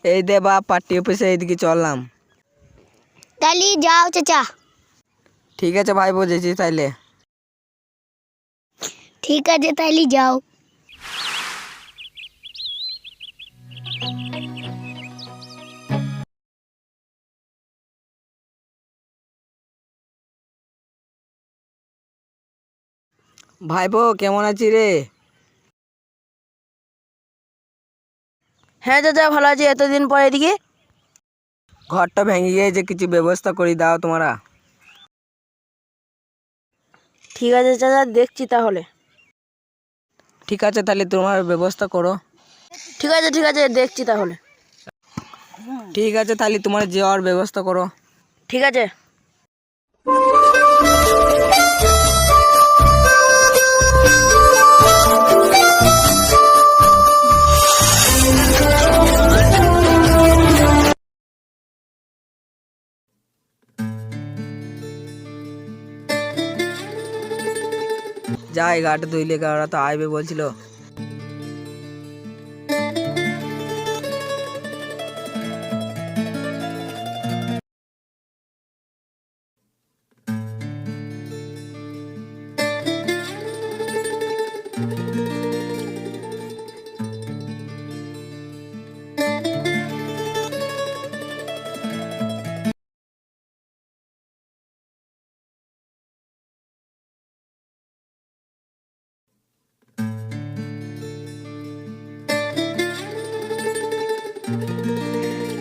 এই দে বাপ, পার্টি অফিসে এইদিকে চললাম। তাহলে যাও চাচা। ঠিক আছে ভাই, বুঝেছি তাইলে। ঠিক আছে তাহলে যাও। ভাইপো কেমন আছি রে? হ্যাঁ চাচা ভালো আছি। এতদিন পরে এদিকে? ঘরটা ভেঙে গিয়েছে, কিছু ব্যবস্থা করে দাও তোমরা। ঠিক আছে চাচা, দেখছি তাহলে। ঠিক আছে তাহলে তোমার ব্যবস্থা করো। ঠিক আছে ঠিক আছে, দেখছি তাহলে। ঠিক আছে তাহলে তোমার যাওয়ার ব্যবস্থা করো। ঠিক আছে। যাই গাটা ধুইলে, ওরা তো আইবে বলছিল।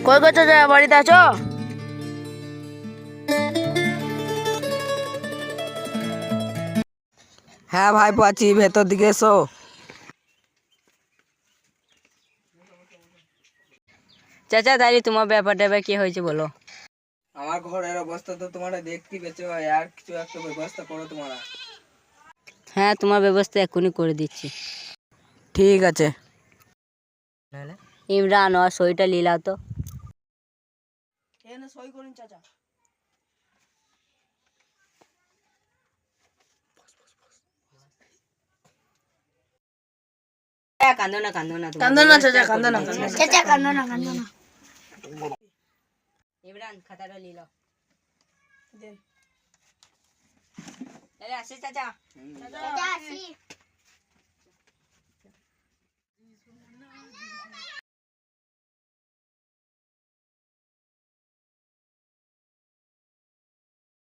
কই কই চাচা, বাড়িতে আছো? হ্যাঁ ভাইপো আছি, ভেতর দিকে এসো। চাচা তাইলে তোমার ব্যাপারটা এবার কি হয়েছে বলো? আমার ঘরের অবস্থা তো তোমরা দেখতে পেয়েছো, আর কিছু একটা ব্যবস্থা করো তোমরা। হ্যাঁ, তোমার ব্যবস্থা এক্ষুনি করে দিচ্ছি। ঠিক আছে। ইমরান, আর সইটা লিলাও তো। সই করুন চাচা। কান্দো না কান্দো না, কান্দো না চাচা, কান্দো না। চাচা কান্দো না কান্দো না। ইমরান খাতাটা লিলাও। দেন। তাহলে আসি চাচা। চাচা আসি।